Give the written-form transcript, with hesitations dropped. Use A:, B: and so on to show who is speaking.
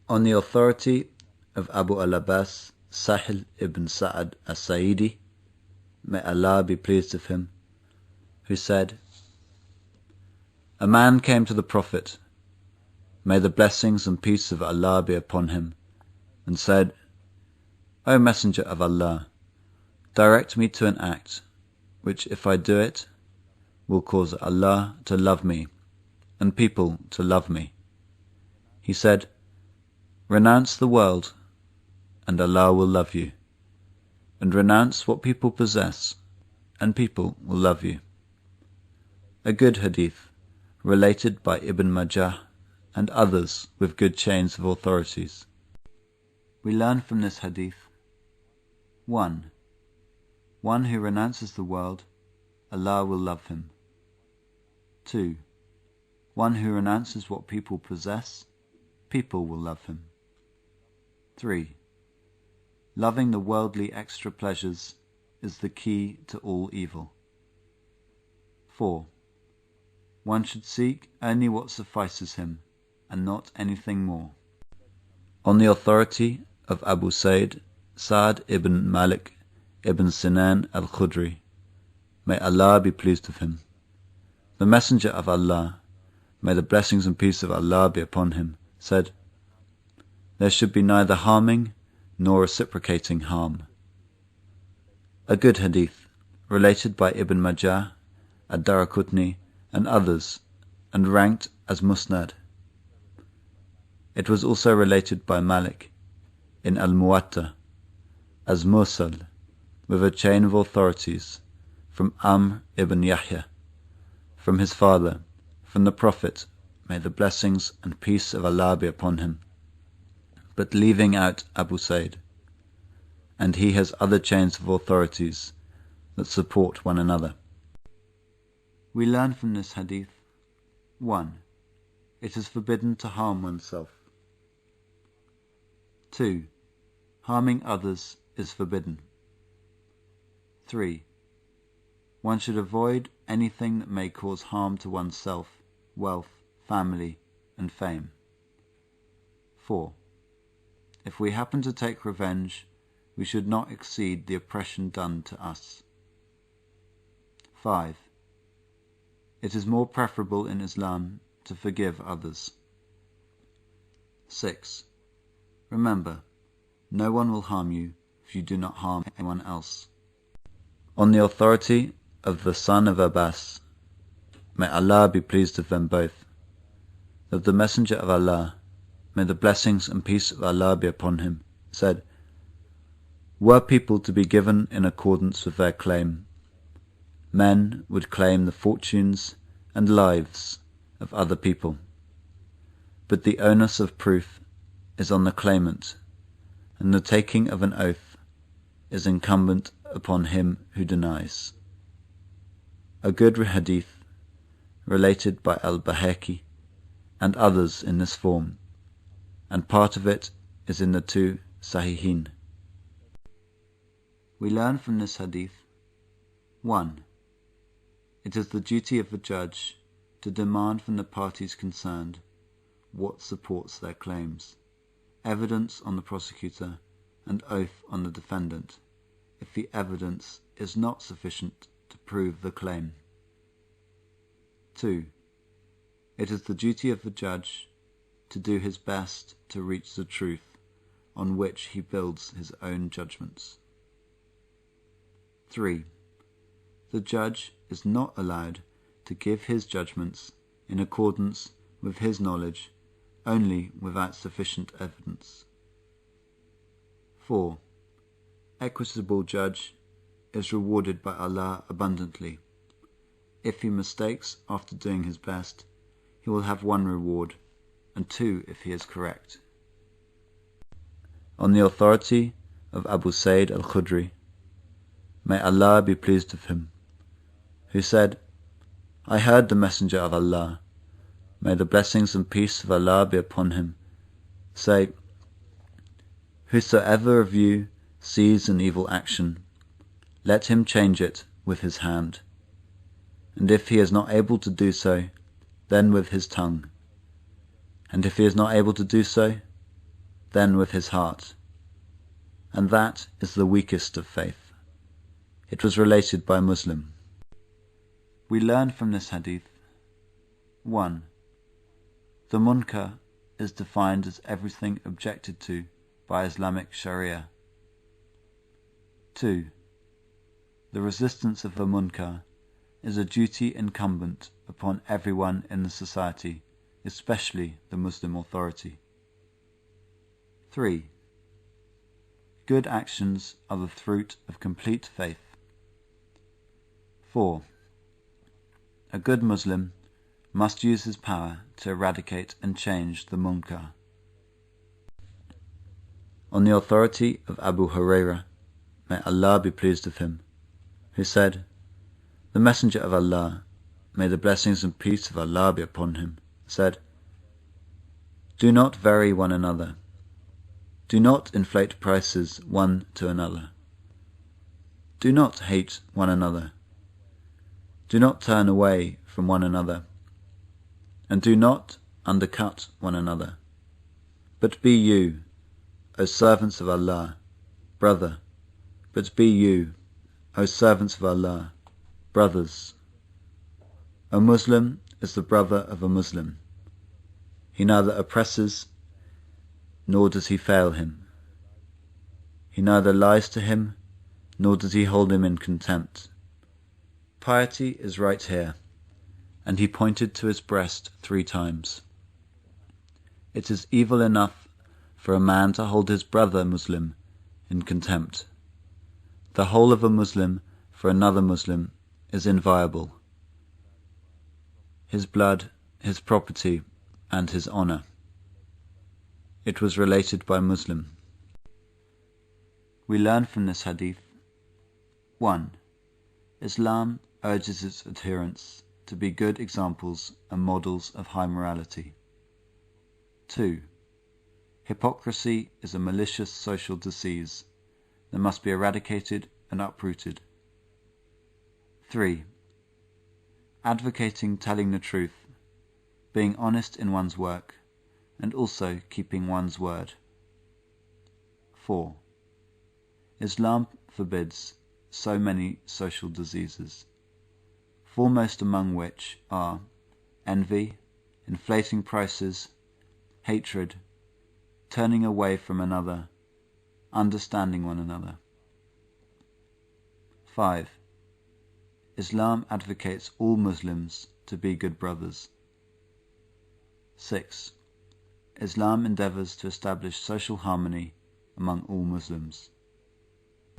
A: On the authority of Abu al-Abbas Sahil ibn Sa'ad as-Sa'idi, may Allah be pleased with him, who said, a man came to the Prophet, may the blessings and peace of Allah be upon him, and said, O Messenger of Allah, direct me to an act which, if I do it, will cause Allah to love me and people to love me. He said, renounce the world and Allah will love you, and renounce what people possess and people will love you. A good hadith related by Ibn Majah and others with good chains of authorities. We learn from this hadith: 1. One who renounces the world, Allah will love him. 2. One who renounces what people possess, people will love him. 3. Loving the worldly extra pleasures is the key to all evil. 4. One should seek only what suffices him, and not anything more. On the authority of Abu Said Sa'd ibn Malik ibn Sinan al-Khudri, may Allah be pleased with him, the Messenger of Allah, may the blessings and peace of Allah be upon him, said, there should be neither harming nor reciprocating harm. A good hadith related by Ibn Majah, Ad-Daraqutni and others, and ranked as Musnad. It was also related by Malik in Al-Muwatta as Mursal, with a chain of authorities from Amr ibn Yahya, from his father, from the Prophet, may the blessings and peace of Allah be upon him, but leaving out Abu Said, and he has other chains of authorities that support one another. We learn from this hadith: 1. It is forbidden to harm oneself. 2. Harming others is forbidden. 3. One should avoid anything that may cause harm to oneself, wealth, family, and fame. 4. If we happen to take revenge, we should not exceed the oppression done to us. 5. It is more preferable in Islam to forgive others. 6. Remember, no one will harm you if you do not harm anyone else. On the authority of the son of Abbas, may Allah be pleased with them both, that the Messenger of Allah, may the blessings and peace of Allah be upon him, said, were people to be given in accordance with their claim, men would claim the fortunes and lives of other people, but the onus of proof is on the claimant, and the taking of an oath is incumbent upon him who denies. A good hadith related by Al-Bahaqi and others in this form, and part of it is in the two Sahihin. We learn from this hadith: 1. It is the duty of the judge to demand from the parties concerned what supports their claims, evidence on the prosecutor and oath on the defendant, if the evidence is not sufficient to prove the claim. 2. It is the duty of the judge to do his best to reach the truth on which he builds his own judgments. 3. The judge is not allowed to give his judgments in accordance with his knowledge only without sufficient evidence. 4. Equitable judge is rewarded by Allah abundantly. If he mistakes after doing his best, he will have 1 reward, and 2 if he is correct. On the authority of Abu Said al-Khudri, may Allah be pleased with him, who said, I heard the Messenger of Allah, may the blessings and peace of Allah be upon him, say, whosoever of you sees an evil action, let him change it with his hand, and if he is not able to do so, then with his tongue, and if he is not able to do so, then with his heart, and that is the weakest of faith. It was related by a Muslim. We learn from this hadith: 1. The munkar is defined as everything objected to by Islamic Sharia. 2. The resistance of the munkar is a duty incumbent upon everyone in the society, especially the Muslim authority. 3. Good actions are the fruit of complete faith. 4. A good Muslim must use his power to eradicate and change the munkar. On the authority of Abu Hurairah, may Allah be pleased with him, who said, "The Messenger of Allah, may the blessings and peace of Allah be upon him, said, Do not vary one another. Do not inflate prices one to another. Do not hate one another. Do not turn away from one another. And do not undercut one another. But be you, O servants of Allah, brother. But be you, O servants of Allah, brothers. A Muslim is the brother of a Muslim. He neither oppresses, nor does he fail him. He neither lies to him, nor does he hold him in contempt. Piety is right here," and he pointed to his breast 3 times. It is evil enough for a man to hold his brother Muslim in contempt. The whole of a Muslim for another Muslim is inviolable. His blood, his property, and his honor. It was related by a Muslim. We learn from this hadith: 1. Islam urges its adherents to be good examples and models of high morality. 2. Hypocrisy is a malicious social disease that must be eradicated and uprooted. 3. Advocating telling the truth, being honest in one's work, and also keeping one's word. 4. Islam forbids so many social diseases, foremost among which are envy, inflating prices, hatred, turning away from another, understanding one another. 5. Islam advocates all Muslims to be good brothers. 6. Islam endeavors to establish social harmony among all Muslims.